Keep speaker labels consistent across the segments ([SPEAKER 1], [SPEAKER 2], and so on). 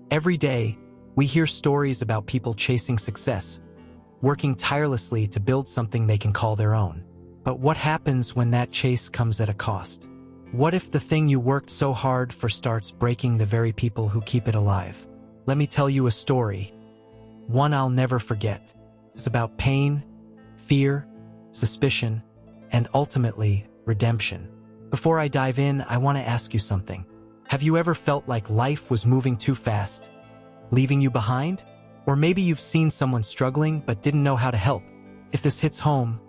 [SPEAKER 1] Every day, we hear stories about people chasing success, working tirelessly to build something they can call their own. But what happens when that chase comes at a cost? What if the thing you worked so hard for starts breaking the very people who keep it alive? Let me tell you a story, one I'll never forget. It's about pain, fear, suspicion, and ultimately, redemption. Before I dive in, I want to ask you something. Have you ever felt like life was moving too fast, leaving you behind? Or maybe you've seen someone struggling but didn't know how to help. If this hits home,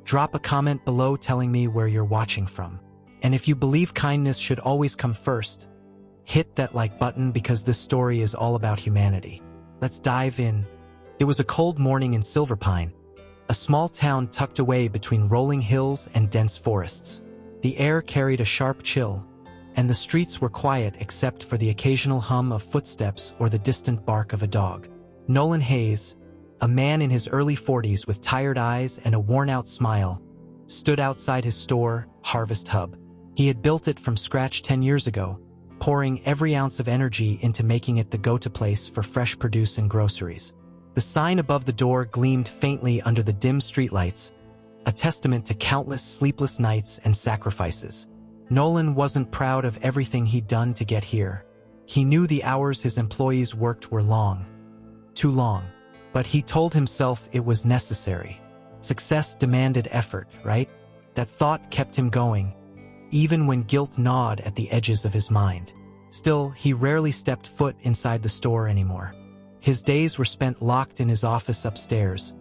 [SPEAKER 1] drop a comment below telling me where you're watching from. And if you believe kindness should always come first, hit that like button because this story is all about humanity. Let's dive in. It was a cold morning in Silver Pine, a small town tucked away between rolling hills and dense forests. The air carried a sharp chill, and the streets were quiet except for the occasional hum of footsteps or the distant bark of a dog. Nolan Hayes, a man in his early 40s with tired eyes and a worn-out smile, stood outside his store, Harvest Hub. He had built it from scratch 10 years ago, pouring every ounce of energy into making it the go-to place for fresh produce and groceries. The sign above the door gleamed faintly under the dim streetlights, a testament to countless sleepless nights and sacrifices. Nolan wasn't proud of everything he'd done to get here. He knew the hours his employees worked were long, too long, but he told himself it was necessary. Success demanded effort, right? That thought kept him going, even when guilt gnawed at the edges of his mind. Still, he rarely stepped foot inside the store anymore. His days were spent locked in his office upstairs,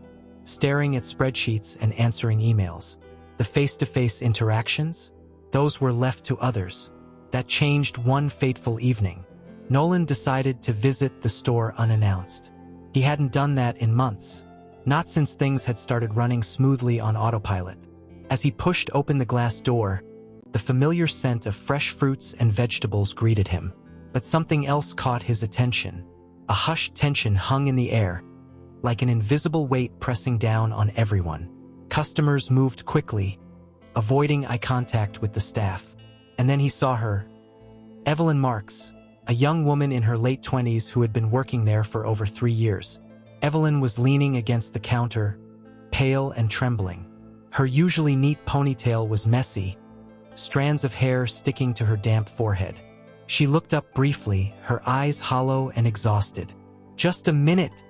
[SPEAKER 1] staring at spreadsheets and answering emails. The face-to-face interactions? Those were left to others. That changed one fateful evening. Nolan decided to visit the store unannounced. He hadn't done that in months, not since things had started running smoothly on autopilot. As he pushed open the glass door, the familiar scent of fresh fruits and vegetables greeted him. But something else caught his attention. A hushed tension hung in the air, like an invisible weight pressing down on everyone. Customers moved quickly, avoiding eye contact with the staff. And then he saw her, Evelyn Marks, a young woman in her late 20s who had been working there for over 3 years. Evelyn was leaning against the counter, pale and trembling. Her usually neat ponytail was messy, strands of hair sticking to her damp forehead. She looked up briefly, her eyes hollow and exhausted. "Just a minute,"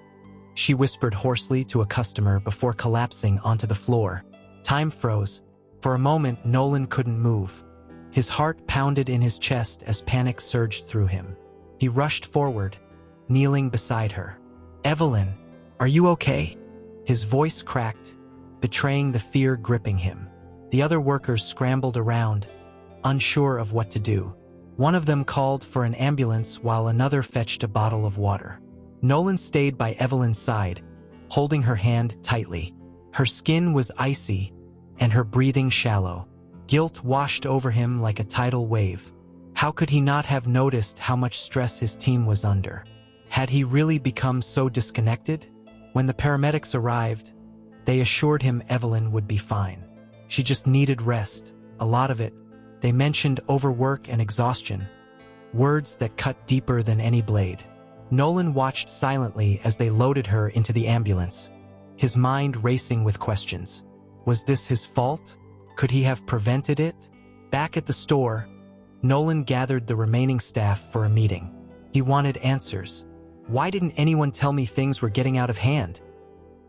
[SPEAKER 1] she whispered hoarsely to a customer before collapsing onto the floor. Time froze. For a moment, Nolan couldn't move. His heart pounded in his chest as panic surged through him. He rushed forward, kneeling beside her. "Evelyn, are you okay?" His voice cracked, betraying the fear gripping him. The other workers scrambled around, unsure of what to do. One of them called for an ambulance while another fetched a bottle of water. Nolan stayed by Evelyn's side, holding her hand tightly. Her skin was icy, and her breathing shallow. Guilt washed over him like a tidal wave. How could he not have noticed how much stress his team was under? Had he really become so disconnected? When the paramedics arrived, they assured him Evelyn would be fine. She just needed rest, a lot of it. They mentioned overwork and exhaustion, words that cut deeper than any blade. Nolan watched silently as they loaded her into the ambulance, his mind racing with questions. Was this his fault? Could he have prevented it? Back at the store, Nolan gathered the remaining staff for a meeting. He wanted answers. "Why didn't anyone tell me things were getting out of hand?"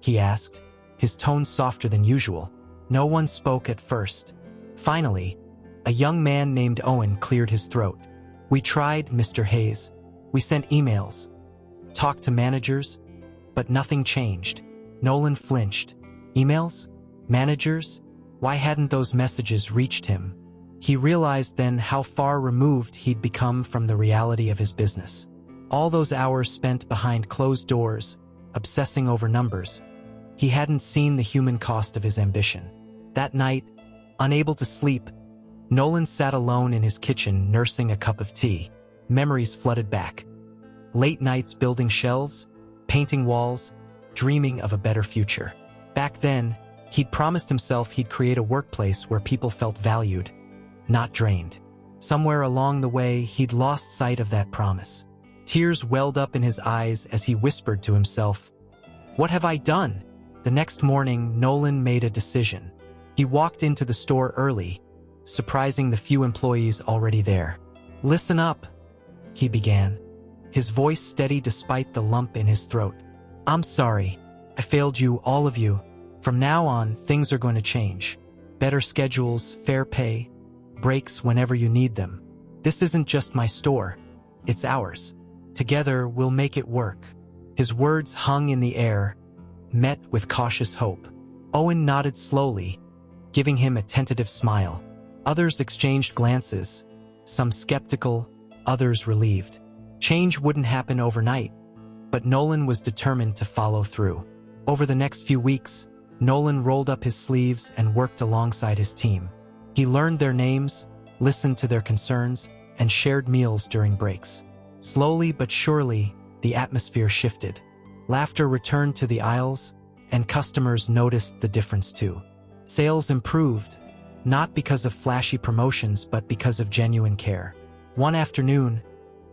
[SPEAKER 1] he asked, his tone softer than usual. No one spoke at first. Finally, a young man named Owen cleared his throat. "We tried, Mr. Hayes. We sent emails, talked to managers, but nothing changed." Nolan flinched. Emails? Managers? Why hadn't those messages reached him? He realized then how far removed he'd become from the reality of his business. All those hours spent behind closed doors, obsessing over numbers. He hadn't seen the human cost of his ambition. That night, unable to sleep, Nolan sat alone in his kitchen nursing a cup of tea. Memories flooded back. Late nights building shelves, painting walls, dreaming of a better future. Back then, he'd promised himself he'd create a workplace where people felt valued, not drained. Somewhere along the way, he'd lost sight of that promise. Tears welled up in his eyes as he whispered to himself, "What have I done?" The next morning, Nolan made a decision. He walked into the store early, surprising the few employees already there. "Listen up," he began, his voice steady despite the lump in his throat. "I'm sorry. I failed you, all of you. From now on, things are going to change. Better schedules, fair pay, breaks whenever you need them. This isn't just my store. It's ours. Together, we'll make it work." His words hung in the air, met with cautious hope. Owen nodded slowly, giving him a tentative smile. Others exchanged glances, some skeptical, others relieved. Change wouldn't happen overnight, but Nolan was determined to follow through. Over the next few weeks, Nolan rolled up his sleeves and worked alongside his team. He learned their names, listened to their concerns, and shared meals during breaks. Slowly but surely, the atmosphere shifted. Laughter returned to the aisles, and customers noticed the difference too. Sales improved, not because of flashy promotions but because of genuine care. One afternoon,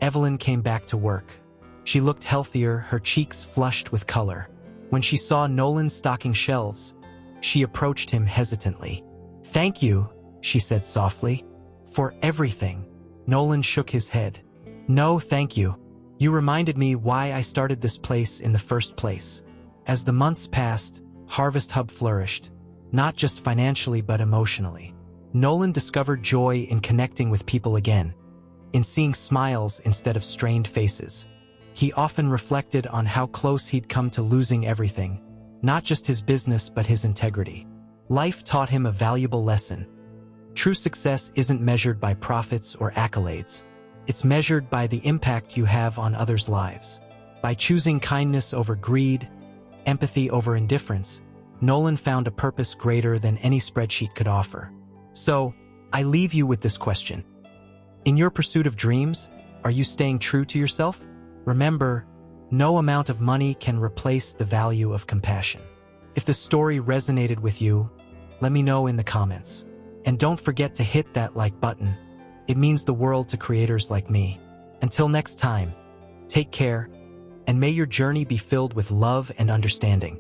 [SPEAKER 1] Evelyn came back to work. She looked healthier, her cheeks flushed with color. When she saw Nolan stocking shelves, she approached him hesitantly. "Thank you," she said softly, "for everything." Nolan shook his head. "No, thank you. You reminded me why I started this place in the first place." As the months passed, Harvest Hub flourished, not just financially but emotionally. Nolan discovered joy in connecting with people again, in seeing smiles instead of strained faces. He often reflected on how close he'd come to losing everything, not just his business but his integrity. Life taught him a valuable lesson. True success isn't measured by profits or accolades. It's measured by the impact you have on others' lives. By choosing kindness over greed, empathy over indifference, Nolan found a purpose greater than any spreadsheet could offer. So, I leave you with this question. In your pursuit of dreams, are you staying true to yourself? Remember, no amount of money can replace the value of compassion. If the story resonated with you, let me know in the comments. And don't forget to hit that like button. It means the world to creators like me. Until next time, take care, and may your journey be filled with love and understanding.